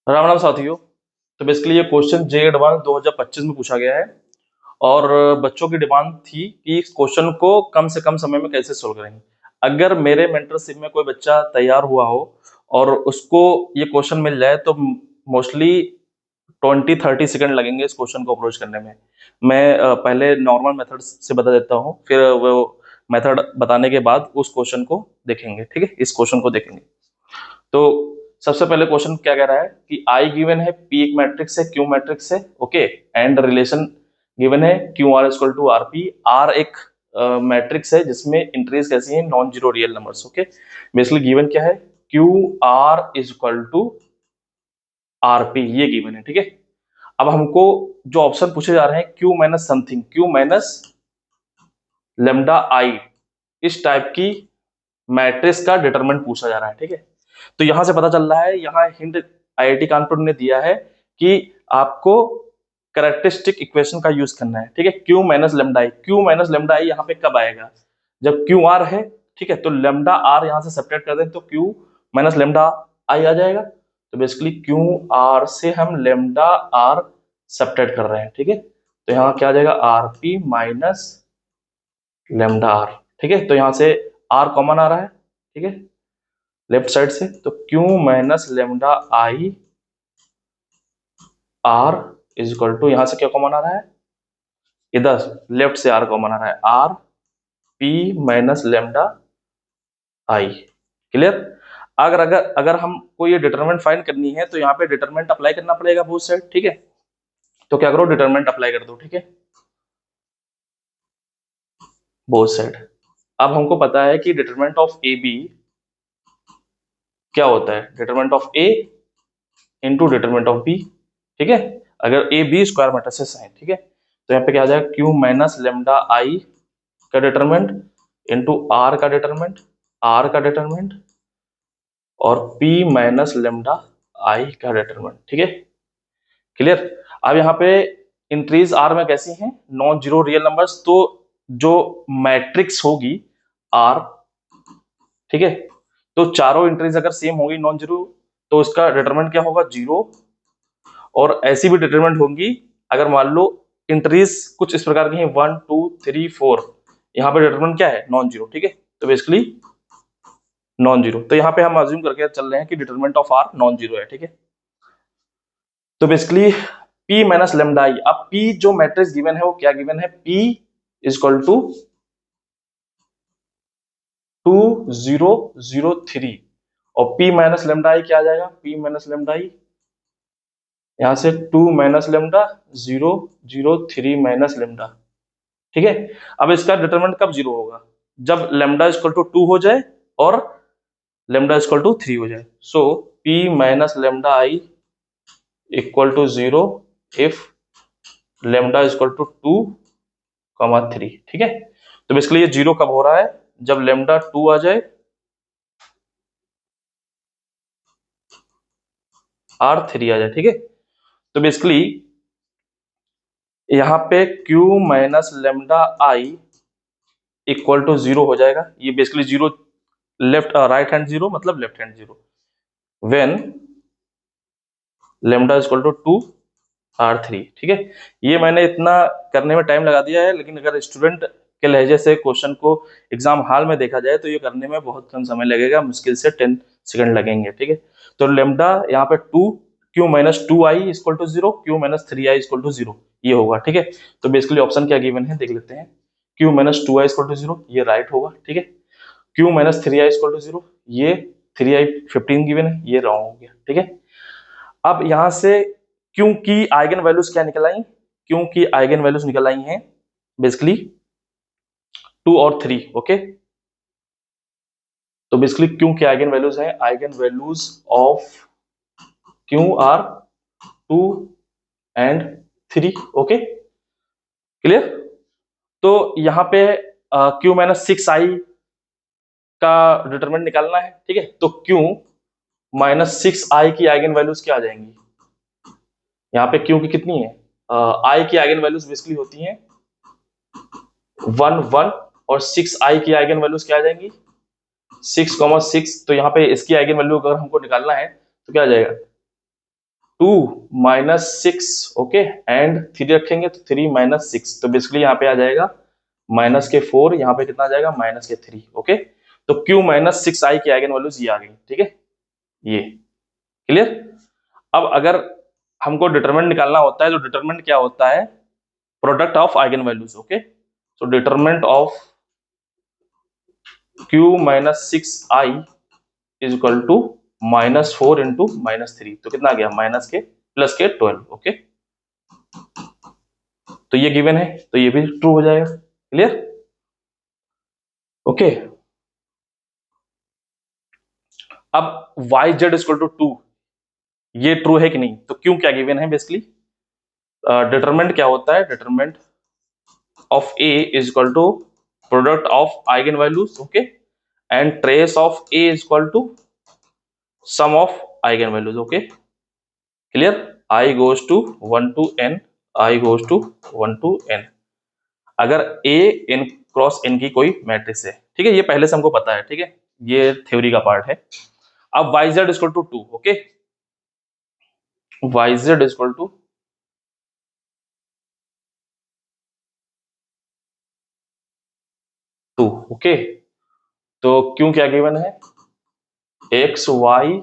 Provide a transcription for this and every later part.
राम राम साथियों। तो बेसिकली ये क्वेश्चन जे एडवांस 2025 में पूछा गया है और बच्चों की डिमांड थी कि इस क्वेश्चन को कम से कम समय में कैसे सोल्व करेंगे। अगर मेरे मेंटरशिप में कोई बच्चा तैयार हुआ हो और उसको ये क्वेश्चन मिल जाए तो मोस्टली 20-30 सेकंड लगेंगे इस क्वेश्चन को अप्रोच करने में। मैं पहले नॉर्मल मेथड से बता देता हूँ, फिर वो मेथड बताने के बाद उस क्वेश्चन को देखेंगे। ठीक है, इस क्वेश्चन को देखेंगे। तो सबसे पहले क्वेश्चन क्या कह रहा है कि आई गिवन है, पी एक मैट्रिक्स है, क्यू मैट्रिक्स है, ओके, एंड रिलेशन गिवन है Q R equal to R P. R एक मैट्रिक्स है जिसमें इंट्रीज कैसी हैं, non zero real numbers. Okay, basically given क्या है, Q R is equal to R P, ये गिवन है। ठीक है, अब हमको जो ऑप्शन पूछे जा रहे हैं, Q minus something, Q minus lambda आई, इस टाइप की मैट्रिक्स का डिटरमिनेंट पूछा जा रहा है। ठीक है, तो यहां से पता चल रहा है, यहाँ हिंट आईआईटी कानपुर ने दिया है कि आपको कैरेक्टरिस्टिक इक्वेशन का यूज करना है। ठीक है, क्यू माइनस लेमडा आई, क्यू माइनस लेमडा आई यहाँ पे कब आएगा, जब क्यू आर है। ठीक है, तो लेमडा आर यहां से सब्ट्रैक्ट कर दें तो क्यू माइनस लेमडा आई आ जाएगा। तो बेसिकली क्यू आर से हम लेमडा आर सब्ट्रैक्ट कर रहे हैं। ठीक है, तो यहाँ क्या आ जाएगा, R P minus lambda R. ठीक है, तो यहां से आर कॉमन आ रहा है। ठीक है, लेफ्ट साइड से, तो Q minus lambda I R is equal to, यहां से क्या कॉमन आ रहा है, इधर लेफ्ट से आर कॉमन आ रहा है, are P minus lambda I. Clear. अगर अगर अगर हमको ये डिटरमिनेंट फाइंड करनी है तो यहाँ पे डिटरमिनेंट अप्लाई करना पड़ेगा बोथ साइड। ठीक है, तो क्या करो, डिटरमिनेंट अप्लाई कर दो। ठीक है, बोथ साइड। अब हमको पता है कि डिटरमिनेंट ऑफ ए बी क्या होता है, determinant of A into determinant of B. ठीक है, अगर ए बी स्क्वायर मैट्रिसेस हैं। ठीक है, तो यहाँ पे क्या आ जाएगा, क्यू माइनस लेमडा आई का डिटरमिनेंट इंटू आर का डिटरमिनेंट, आर का डिटरमिनेंट और पी माइनस लेमडा आई का डिटरमिनेंट। ठीक है, क्लियर। अब यहाँ पे इंट्रीज आर में कैसी हैं, नॉन जीरो रियल नंबर्स, तो जो मैट्रिक्स होगी आर, ठीक है, तो चारों इंट्रीज अगर सेम होगी नॉन जीरो तो उसका डिटरमिनेंट क्या होगा, जीरो। और ऐसी भी डिटरमिनेंट होंगी अगर मान लो इंट्रीज कुछ इस प्रकार की हैं, 1 2 3 4, यहाँ पे डिटरमिनेंट क्या है, नॉन जीरो। ठीक है, तो बेसिकली नॉन जीरो, तो यहाँ पे हम अज्यूम करके चल रहे हैं कि determinant of R non zero है। ठीक है, तो basically P minus lambda I, अब P जो मैट्रिक्स गिवन है वो क्या गिवन है, P इज इक्वल टू 2003 और P माइनस लेमडा आई क्या आ जाएगा, P माइनस लेमडा आई यहां से 2 माइनस लेमडा 003 माइनस लेमडा। ठीक है, अब इसका डिटरमिनेंट कब जीरो होगा, जब लेमडा इक्वल टू 2 हो जाए और लेमडा इक्वल टू 3 हो जाए। So P minus lambda I equal to 0 if lambda equal to 2 comma 3। ठीक है, तो बेसिकली ये जीरो कब हो रहा है, जब लेमडा 2 आ जाए, आर 3 आ जाए। ठीक है, तो बेसिकली यहाँ पे Q minus lambda I equal to 0 हो जाएगा। ये basically zero, left right hand zero मतलब left hand zero, when lambda equal to 2 or 3। ठीक है, ये मैंने इतना करने में टाइम लगा दिया है, लेकिन अगर स्टूडेंट के लहजे से क्वेश्चन को एग्जाम हॉल में देखा जाए तो ये करने में बहुत कम समय लगेगा, मुश्किल से 10 सेकंड लगेंगे। ठीक है, तो लेमडा यहाँ पे 2, Q minus 2 I equal to 0, Q minus 3 I equal to 0, ये होगा। ठीक है, तो बेसिकली ऑप्शन क्या गिवन है देख लेते हैं, Q minus 2 I equal to 0, ये राइट होगा। ठीक है, Q minus 3 I equal to 0, ये 3 आई 15 गिवन है, ये रॉन्ग हो गया। ठीक है, अब यहां से क्यों की आइगन वैल्यूज क्या निकल आई, क्यों की आइगन वैल्यूज निकल आई हैं बेसिकली 2 और 3। ओके, तो बेसिकली क्यों की आइगन वैल्यूज हैं, eigen values of Q R 2 and 3। Okay, clear. तो यहाँ पे क्यू माइनस 6 आई का डिटरमिनेंट निकालना है। ठीक है, तो क्यू माइनस 6 आई की आइगन वैल्यूज क्या आ जाएंगी, यहाँ पे क्यू की कितनी है, आई की आइगन वैल्यूज बेसिकली होती हैं 1 1 और 6 आई की आइगन वैल्यूज क्या आ जाएंगी 6 6। तो यहाँ पे इसकी आइगन वैल्यू अगर हमको निकालना है तो क्या आ जाएगा 2 माइनस 6, ओके, एंड 3 रखेंगे तो 3 माइनस 6, तो बेसिकली यहाँ पे आ जाएगा माइनस के 4, यहाँ पे कितना आ जाएगा माइनस के 3, ओके। तो Q माइनस 6i की आइगन वैल्यूज ये आ गई, ठीक है, ये क्लियर। अब अगर हमको डिटरमिनेंट निकालना होता है, तो डिटरमिनेंट क्या होता है, product of eigen values, okay. So determinant of Q minus 6i is equal to minus 4 into minus 3, तो कितना आ गया माइनस के प्लस के 12, ओके। तो ये गिवन है, तो ये भी ट्रू हो जाएगा, क्लियर, ओके। अब वाई जेड इक्वल टू 2, ये ट्रू है कि नहीं, तो क्यों क्या गिवन है, बेसिकली डिटरमिनेंट क्या होता है, determinant of A is equal to product of eigen values, okay, and trace of A is equal to sum of eigen values, okay, clear. I goes to 1 to n, I goes to 1 to n, अगर a n cross n की कोई matrix है, ठीक है, ये पहले से हमको पता है, ठीक है, ये थ्योरी का पार्ट है। अब Y Z equal to 2, okay, Y Z equal to 2, okay. तो क्यों क्या गिवन है, एक्स वाई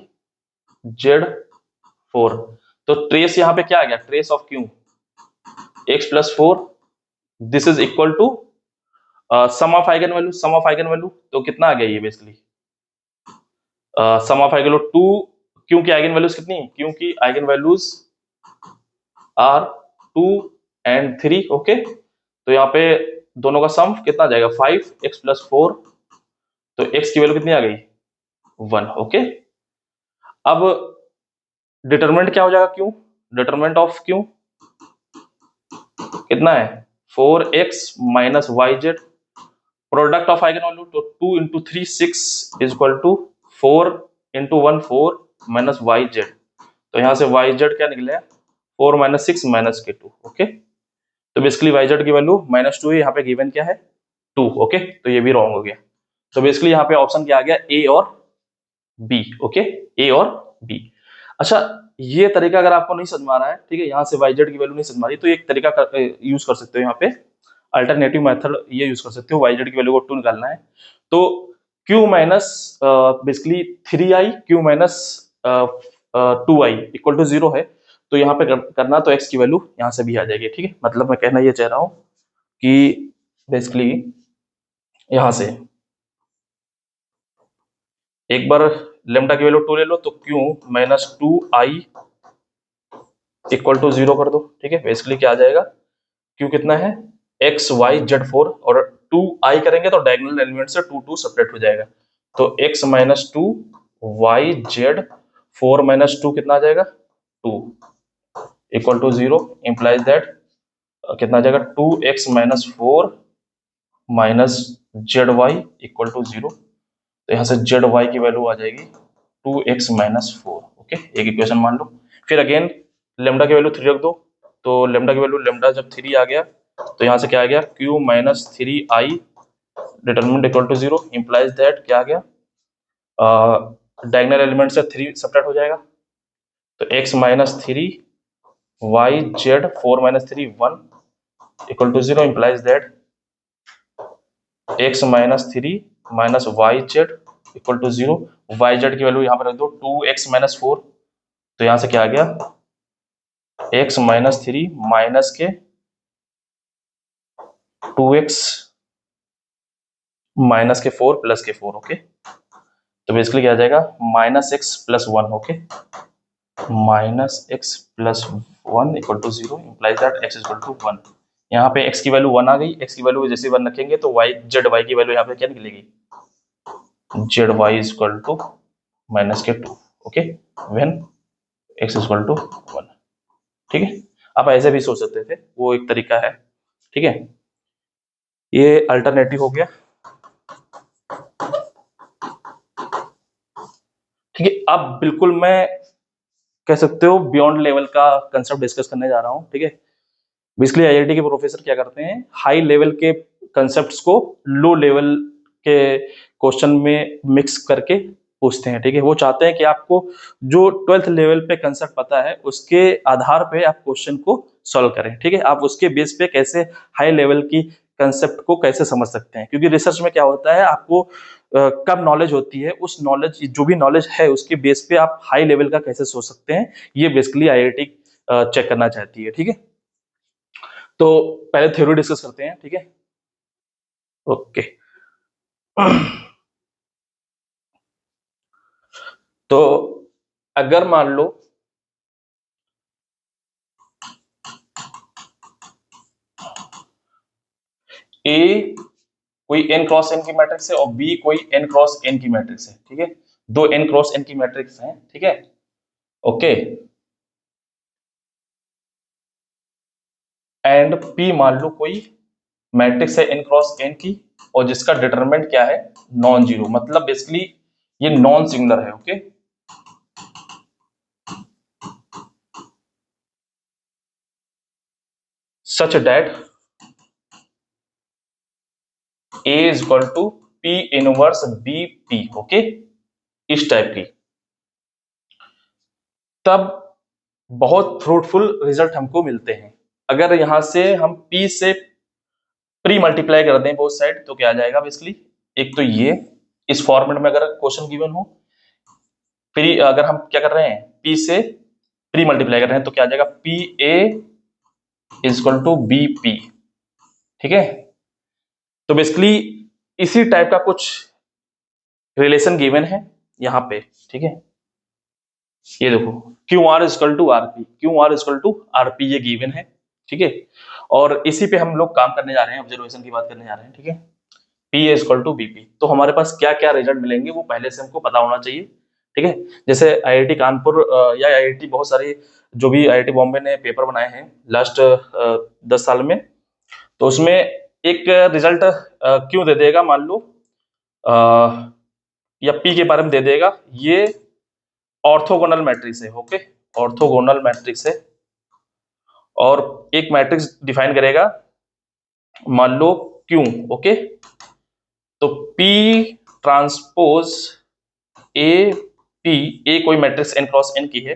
जेड 4, तो ट्रेस यहाँ पे क्या आ गया, trace of Q X plus 4, this is equal to sum of eigen value, sum of eigen value, तो कितना आ गया ये basically sum of eigen value 2, क्योंकि आइगन वैल्यूज कितनी है, क्योंकि eigen values are 2 and 3, okay. तो यहाँ पे दोनों का सम कितना आ जाएगा 5 एक्स प्लस 4, तो एक्स की वैल्यू कितनी आ गई 1, ओके। अब डिटरमिनेंट क्या हो जाएगा, क्यों, डिटरमिनेंट ऑफ क्यों कितना है 4x minus Y Z, product of eigen value, तो 2 into 3 6 is equal to 4 into 1 4 minus Y Z, तो यहाँ से वाई जेड क्या निकले 4 माइनस 6 माइनस के 2, ओके। तो बेसिकली वाई जेड की वैल्यू -2 है, यहाँ पे गिवन क्या है 2, ओके, तो ये भी रॉन्ग हो गया। तो बेसिकली यहाँ पे ऑप्शन क्या आ गया ए और बी, ओके, ए और बी। अच्छा, ये तरीका अगर आपको नहीं समझ में आ रहा है, ठीक है, यहाँ से वाई जेड की वैल्यू नहीं समझ में आ रही, तो एक तरीका यूज कर सकते हो, यहाँ पे अल्टरनेटिव मेथड ये यूज कर सकते हो, वाई जेड की वैल्यू को 2 निकालना है, तो Q minus basically 3i Q minus 2i equal to 0 है, तो यहाँ पे करना तो x की वैल्यू यहाँ से भी आ जाएगी, ठीक है, मतलब मैं कहना ये चाह रहा हूँ कि बेसिकली यहाँ से एक बार लेमडा की वैल्यू 2 ले लो, तो Q minus 2i equal to 0 कर दो, ठीक है, बेसिकली क्या आ जाएगा, क्यू कितना है एक्स वाई जेड 4, और 2i करेंगे तो डायगोनल एलिमेंट से 2 2 सेपरेट हो जाएगा, तो x minus 2 Y Z 4 minus 2 कितना आ जाएगा 2 इक्वल टू 0, इंप्लाइज दैट कितना आ जाएगा 2x minus 4 minus Z Y equal to 0, तो यहाँ से जेड वाई की वैल्यू आ जाएगी 2x माइनस 4, ओके, एक इक्वेशन मान लो। फिर अगेन लेमडा की वैल्यू 3 रख दो, तो लेमडा की वैल्यू लेमडा जब 3 आ गया, तो यहाँ से क्या आ गया q minus 3i determinant equal to 0, implies that क्या आ गया डायगोनल एलिमेंट से 3 सेपरेट हो जाएगा, तो x minus 3 Y Z 4 minus 3 1 equal to 0, implies that x minus 3 minus Y Z equal to 0, Y Z की वैल्यू यहाँ पर रख दो 2x माइनस 4, तो यहाँ से क्या आ गया x माइनस 3 माइनस के 2x माइनस के 4 प्लस के 4, ओके, तो बेसिकली क्या आ जाएगा minus X plus 1, okay, minus X plus 1 equal to 0, implies that x equal to 1, यहाँ पे x की वैल्यू 1 आ गई, x की वैल्यू जैसे 1 रखेंगे तो y जेड वाई की वैल्यू यहाँ पे क्या निकलेगी Z Y equal to minus के 2, okay, when x equal to 1, ठीक है। आप ऐसे भी सोच सकते थे, वो एक तरीका है, ठीक है, ये अल्टरनेटिव हो गया, ठीक है। अब बिल्कुल मैं कह सकते हो बियॉन्ड लेवल का कंसेप्ट डिस्कस करने जा रहा हूँ, ठीक है। बेसिकली आईआईटी के प्रोफेसर क्या करते हैं, हाई लेवल के कंसेप्ट्स को लो लेवल के क्वेश्चन में मिक्स करके पूछते हैं, ठीक है। वो चाहते हैं कि आपको जो 12th लेवल पे कंसेप्ट पता है उसके आधार पे आप क्वेश्चन को सॉल्व करें, ठीक है। आप उसके बेस पे कैसे हाई लेवल की कंसेप्ट को कैसे समझ सकते हैं, क्योंकि रिसर्च में क्या होता है, आपको कब नॉलेज होती है, उस नॉलेज जो भी नॉलेज है उसके बेस पे आप हाई लेवल का कैसे सोच सकते हैं, ये बेसिकली आईआईटी चेक करना चाहती है, ठीक है। तो पहले थ्योरी डिस्कस करते हैं, ठीक है। ओके। तो अगर मान लो ए कोई n क्रॉस n की मैट्रिक्स है और बी कोई n क्रॉस n की मैट्रिक्स है, ठीक है। दो n क्रॉस n की मैट्रिक्स हैं, ठीक है। ओके। एंड p मान लो कोई मैट्रिक्स है n क्रॉस n की और जिसका डिटरमिनेंट क्या है, नॉन जीरो, मतलब बेसिकली ये नॉन सिंगुलर है। Okay. Such that a is equal to p inverse b p, okay, इस टाइप की, तब बहुत फ्रूटफुल रिजल्ट हमको मिलते हैं। अगर यहां से हम p से प्री मल्टीप्लाई कर दें बोथ साइड तो क्या आ जाएगा, बेसिकली एक तो ये इस फॉर्मेट में अगर क्वेश्चन गिवन हो, फिर अगर हम क्या कर रहे हैं, p से प्री मल्टीप्लाई कर रहे हैं तो क्या आ जाएगा, P A is equal to B P, ठीक है। तो बेसिकली इसी टाइप का कुछ रिलेशन गिवन है यहाँ पे, ठीक है। ये देखो Q R equal to R P, Q R equal to R P, ये गिवन है, ठीक है। और इसी पे हम लोग काम करने जा रहे हैं, ऑब्जर्वेशन की बात करने जा रहे हैं, ठीक है। P is equal to BP, तो हमारे पास क्या क्या रिजल्ट मिलेंगे वो पहले से हमको पता होना चाहिए, ठीक है। जैसे आईआईटी कानपुर या आईआईटी बहुत सारी जो भी आईआईटी बॉम्बे ने पेपर बनाए हैं लास्ट 10 साल में, तो उसमें एक रिजल्ट क्यों दे देगा, मान लो या पी के बारे में दे देगा, ये ऑर्थोगोनल मैट्रिक्स है, ओके, ऑर्थोगोनल मैट्रिक्स है। और एक मैट्रिक्स डिफाइन करेगा, मान लो क्यू, ओके। तो P ट्रांसपोज ए पी, ए कोई मैट्रिक्स n क्रॉस n की है,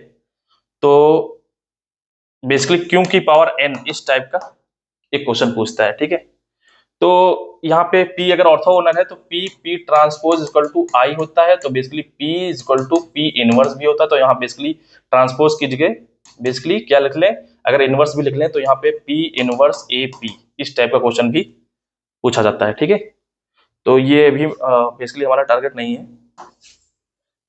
तो बेसिकली क्यू की पावर n, इस टाइप का एक क्वेश्चन पूछता है, ठीक है। तो यहाँ पे P अगर ऑर्थोगोनल है तो P transpose equal to I होता है, तो basically P equal to P inverse भी होता है, तो यहाँ बेसिकली ट्रांसपोज की जगह बेसिकली क्या लिख लें, अगर इनवर्स भी लिख लें तो यहाँ पे P इनवर्स AP, इस टाइप का क्वेश्चन भी पूछा जाता है, ठीक है। तो ये भी बेसिकली हमारा टारगेट नहीं है,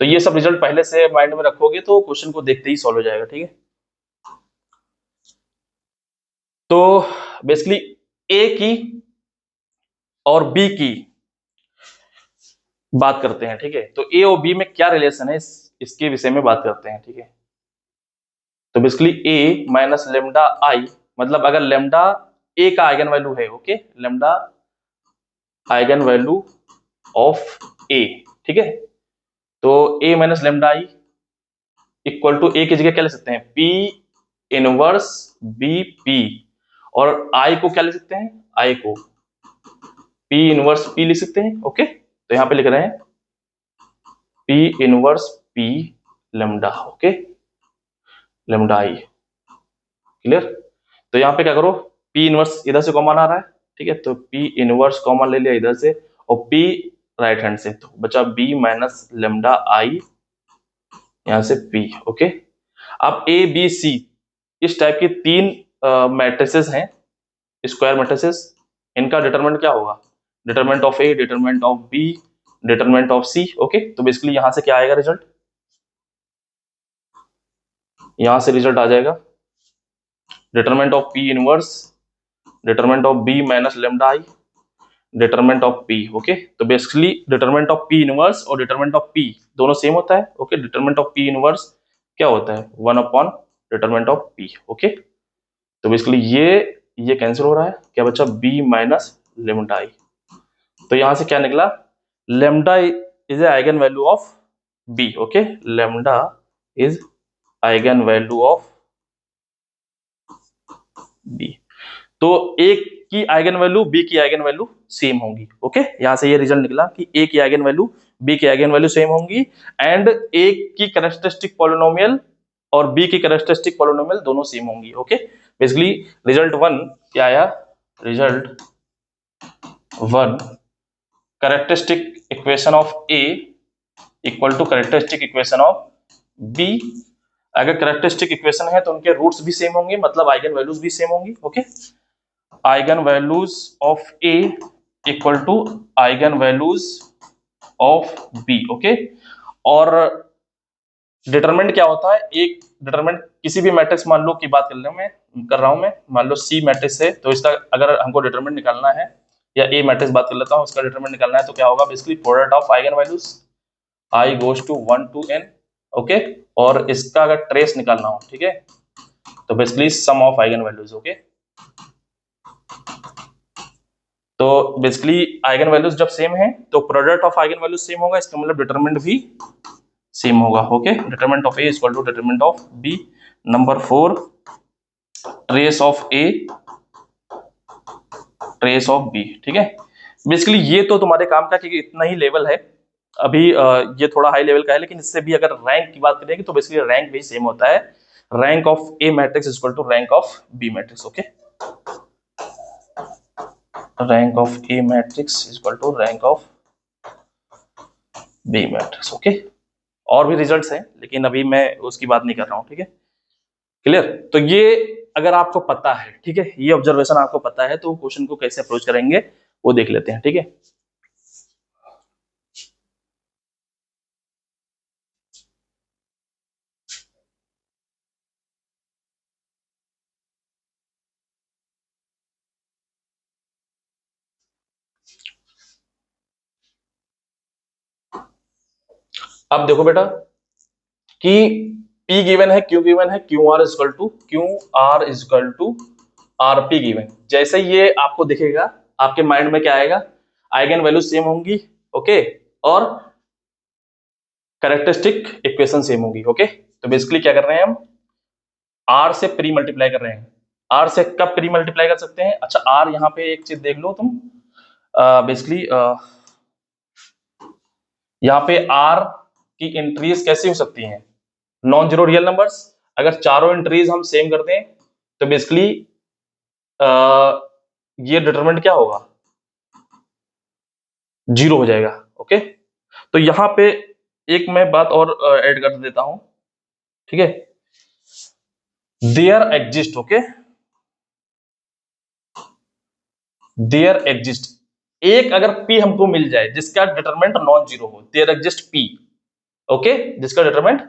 तो ये सब रिजल्ट पहले से माइंड में रखोगे तो क्वेश्चन को देखते ही सॉल्व हो जाएगा, ठीक है। तो बेसिकली ए की और बी की बात करते हैं, ठीक है। तो ए और बी में क्या रिलेशन है, इसके विषय में बात करते हैं, ठीक है। तो basically A minus lambda I, मतलब अगर लेमडा ए का आइगन वैल्यू है, okay, lambda eigen value of A, ठीक है। तो A minus lambda I equal to A की जगह क्या ले सकते हैं, पी इनवर्स बी पी, और आई को क्या ले सकते हैं, आई को पी इनवर्स पी लिख सकते हैं, ओके। तो यहां पे लिख रहे हैं P inverse P lambda, okay, lambda I, clear. तो यहाँ पे क्या करो, पी इनवर्स इधर से कॉमन आ रहा है, ठीक है, तो पी इनवर्स कॉमन ले लिया इधर से और पी राइट हैंड से, तो बचा बी माइनस लेमडा आई, यहां से पी, ओके। अब ए बी सी इस टाइप की तीन मैट्रिसेस हैं, स्क्वायर मैट्रिसेस, इनका डिटरमिनेंट क्या होगा, determinant of A, determinant of B, determinant of C, okay. तो बेसिकली यहां से क्या आएगा रिजल्ट, यहां से रिजल्ट आ जाएगा determinant of P inverse, determinant of B minus lambda I, determinant of P, okay. तो basically determinant of P inverse और डिटरमिनेंट ऑफ पी दोनों सेम होता है, okay. Determinant of P inverse क्या होता है, 1 upon determinant of P, okay. तो basically ये कैंसिल हो रहा है, क्या बचा, बी माइनस लेमडा आई। तो यहां से क्या निकला, lambda is a eigen value of B, okay, lambda is eigen value of B. तो ए की आइगन वैल्यू बी की आइगन वैल्यू सेम होंगी। ओके, यहां से ये रिजल्ट निकला कि ए की आइगन वैल्यू बी की आइगन वैल्यू सेम होंगी एंड ए की कैरेक्टरिस्टिक पॉलिनोमियल और बी की कैरेक्टरिस्टिक पॉलिनोमियल दोनों सेम होंगी। ओके, बेसिकली रिजल्ट 1 क्या आया, result 1 characteristic equation of A equal to characteristic equation of B. अगर कैरेक्टरिस्टिक इक्वेशन है तो उनके रूट्स भी सेम होंगे, मतलब आइगन वैल्यूज भी सेम होंगी। Okay, eigen values of A equal to eigen values of B. Okay, और डिटरमिनेंट क्या होता है, एक डिटरमिनेंट किसी भी मैट्रिक्स, मान लो की बात कर रहा हूं मैं, मान लो सी मैट्रिक्स है, तो इसका अगर हमको डिटरमिनेंट निकालना है, या ए मैट्रिक्स बात कर लेता हूं, इसका डिटरमिनेंट निकालना है, तो क्या होगा, basically product of eigen values i goes to 1 to n। Okay, और इसका अगर ट्रेस निकालना हो, ठीक है, तो basically sum of eigen values. Okay, तो बेसिकली आइगन वैल्यूज जब सेम है तो product of eigen values same होगा, इसका मतलब डिटरमिनेंट भी सेम होगा। Okay, determinant of A is equal to determinant of B. Number 4 trace of A trace of B. ठीक है, बेसिकली ये तो तुम्हारे काम का, क्योंकि इतना ही लेवल है अभी, ये थोड़ा हाई लेवल का है, लेकिन इससे भी अगर रैंक की बात करेंगे तो बेसिकली रैंक भी सेम होता है, rank of A matrix is equal to rank of B matrix. Okay, rank of A matrix is equal to rank of B matrix. Okay, और भी रिजल्ट्स हैं लेकिन अभी मैं उसकी बात नहीं कर रहा हूं। ठीक है, क्लियर। तो ये अगर आपको पता है, ठीक है, ये ऑब्जर्वेशन आपको पता है, तो क्वेश्चन को कैसे अप्रोच करेंगे वो देख लेते हैं। ठीक है, अब देखो बेटा कि P गिवन है, Q गिवन है, QR is equal to RP given. जैसे ये आपको दिखेगा, आपके माइंड में क्या आएगा, आइगन वैल्यू सेम होंगी। ओके, और कैरेक्टरिस्टिक इक्वेशन सेम होगी। ओके, तो बेसिकली क्या कर रहे हैं हम, R से प्री मल्टीप्लाई कर रहे हैं। R से कब प्री मल्टीप्लाई कर सकते हैं, अच्छा R यहाँ पे एक चीज देख लो तुम, बेसिकली यहाँ पे R की एंट्रीज कैसी हो सकती हैं, नॉन जीरो रियल नंबर्स। अगर चारों एंट्रीज हम सेम कर दें तो बेसिकली ये डिटरमिनेंट क्या होगा, जीरो हो जाएगा। ओके, तो यहां पे एक मैं बात और ऐड कर देता हूं। ठीक है, there exist, okay, there exist एक अगर P हमको मिल जाए जिसका डिटरमिनेंट नॉन जीरो हो, देयर एग्जिस्ट P। ओके, जिसका determinant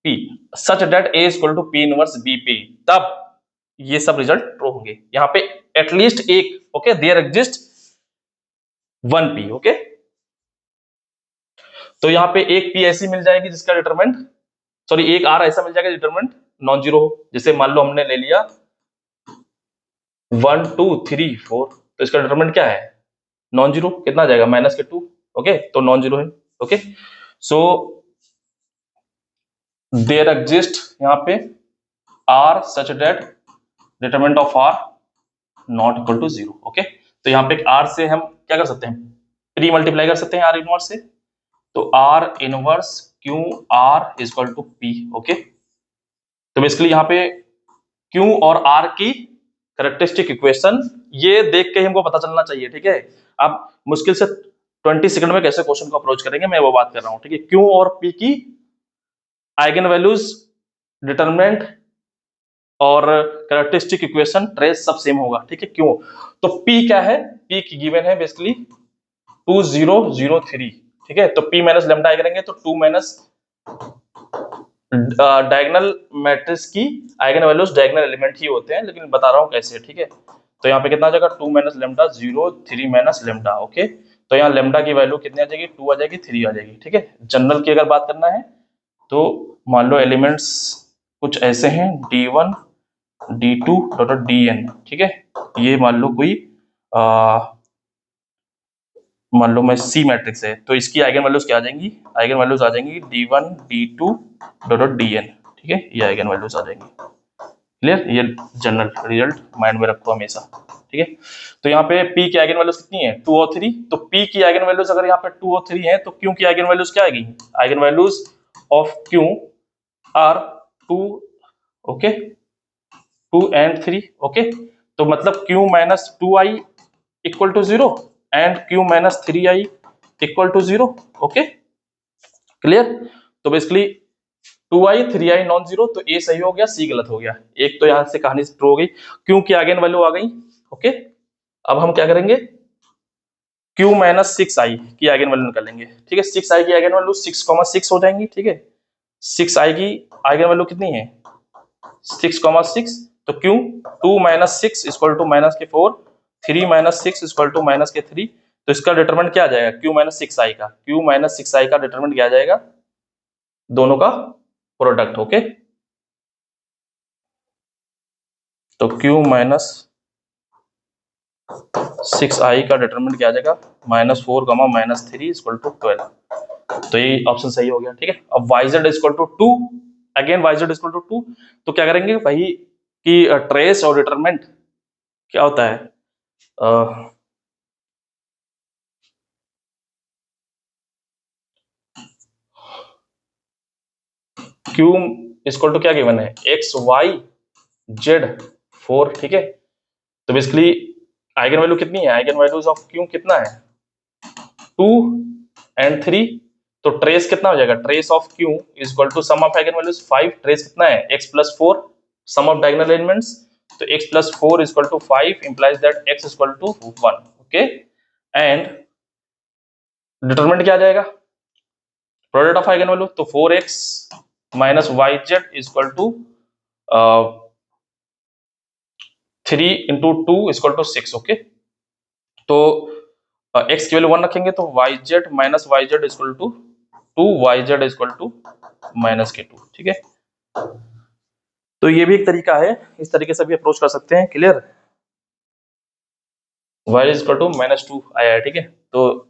P such that A is equal to P inverse BP, तब ये सब रिजल्ट ट्रू होंगे। यहाँ पे एटलीस्ट एक, okay, there exist 1P। Okay, तो यहाँ पे एक P ऐसी मिल जाएगी जिसका डिटरमिनेंट, सॉरी एक R ऐसा मिल जाएगा डिटरमिनेंट नॉन जीरो हो। जैसे मान लो हमने ले लिया 1 2 3 4, तो इसका डिटरमिनेंट क्या है, नॉन जीरो, कितना आ जाएगा -2। ओके, तो नॉन जीरो है। ओके, सो देयर एग्जिस्ट यहाँ पे R such that determinant of R not equal to zero. Okay, तो यहाँ पे R से हम क्या कर सकते हैं, प्री मल्टीप्लाई कर सकते हैं R इनवर्स से, तो R inverse Q R is equal to P। Okay, तो बेसिकली यहाँ पे Q और R की कैरेक्टरिस्टिक इक्वेशन ये देख के हमको पता चलना चाहिए। ठीक है, अब मुश्किल से 20 सेकंड में कैसे क्वेश्चन को अप्रोच करेंगे मैं वो बात कर रहा हूं। ठीक है, Q और P की आइगन वैल्यूज, डिटरमिनेंट और कैरेक्टरिस्टिक इक्वेशन ट्रेस सब सेम होगा। ठीक है, क्यों, तो P क्या है, P की गिवन है बेसिकली 2003। ठीक है, तो P माइनस लेमडा करेंगे तो 2 माइनस डायगोनल मैट्रिक्स की आइगन वैल्यूज डायगोनल एलिमेंट ही होते हैं, लेकिन बता रहा हूं कैसे। ठीक है, तो यहाँ पे कितना आ जाएगा 2 minus lambda 0 3 minus lambda. Okay, तो यहाँ लेमडा की वैल्यू कितनी आ जाएगी, 2 आ जाएगी, 3 आ जाएगी। ठीक है, जनरल की अगर बात करना है तो मान लो एलिमेंट्स कुछ ऐसे हैं D1 D2 डॉट DN। ठीक है, ये मान लो कोई मान लो मैं C मैट्रिक्स है, तो इसकी आइगन वैल्यूज क्या आ जाएंगी, आइगन वैल्यूज आ जाएंगी D1 D2 डॉट DN। ठीक है, ये आइगन वैल्यूज आ जाएंगी। क्लियर, ये जनरल रिजल्ट माइंड में रखो हमेशा, ठीक है। तो यहाँ पे P की आइगन वैल्यूज कितनी है, 2 और 3, तो P की आइगन वैल्यूज अगर यहाँ पे 2 और 3 है तो Q की आइगन वैल्यूज क्या आएगी, eigen values of Q or 2, okay, 2 and 3, okay. तो मतलब Q minus 2i equal to 0 and Q minus 3i equal to 0, okay, clear. तो basically 2i 3i non zero, तो ए सही हो गया, सी गलत हो गया। एक तो यहां से कहानी ट्रू हो गई, क्यू की आइगन वैल्यू आ गई, ओके। अब हम क्या करेंगे, q माइनस 6i की आइगन वैल्यू निकालेंगे, ठीक है। 6i की आइगन वैल्यू 6,6 हो जाएंगी, ठीक है। 6i की आइगन वैल्यू कितनी है, 6,6, तो q 2 minus 6 equal to minus के 4, 3 माइनस 6 इक्वल टू माइनस के 3, तो इसका डिटरमिनेंट क्या आ जाएगा, q माइनस 6i का, q माइनस 6i का डिटरमिनेंट क्या आ जाएगा, दोनों का प्रोडक्ट, ओके। तो q माइनस 6i का डिटरमिनेंट क्या आ जाएगा, -4 माइनस 3 इक्वल टू 12, तो ये ऑप्शन सही हो गया, ठीक है। अब yz equal to 2, again yz equal to 2, तो क्या करेंगे वही कि ट्रेस और डिटरमिनेंट क्या होता है, q इक्वल टू क्या गिवन है, x y z 4, ठीक है। तो बेसिकली आइगन वैल्यू कितनी है, आइगन वैल्यूज ऑफ q कितना है, 2 एंड 3, तो ट्रेस कितना हो जाएगा, trace of q is equal to sum of eigen values 5, trace कितना है x plus 4, sum of diagonal elements, तो x plus 4 is equal to 5 implies that x is equal to 1, okay. And determinant क्या आ जाएगा, product of eigen value, तो 4x minus yz is equal to 3 into 2 is equal to 6, okay. तो x की value 1 रखेंगे तो yz minus yz equal to 2, yz equal to minus के 2, ठीक है। तो ये भी एक तरीका है, इस तरीके से भी अप्रोच कर सकते हैं, क्लियर। y इक्वल टू -2 आया है, ठीक है। तो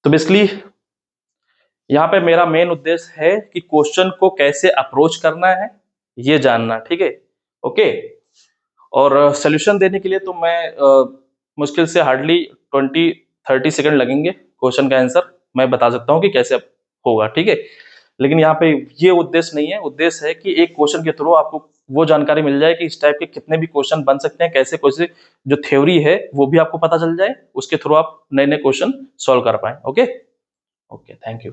बेसिकली यहाँ पे मेरा मेन उद्देश्य है कि क्वेश्चन को कैसे अप्रोच करना है ये जानना, ठीक है, ओके। और सोल्यूशन देने के लिए तो मैं मुश्किल से हार्डली 20-30 सेकंड लगेंगे, क्वेश्चन का आंसर मैं बता सकता हूँ कि कैसे होगा, ठीक है। लेकिन यहाँ पे ये उद्देश्य नहीं है, उद्देश्य है कि एक क्वेश्चन के थ्रू आपको वो जानकारी मिल जाए कि इस टाइप के कितने भी क्वेश्चन बन सकते हैं, कैसे कैसे जो थ्योरी है वो भी आपको पता चल जाए, उसके थ्रू आप नए नए क्वेश्चन सॉल्व कर पाए, ओके। Okay, thank you.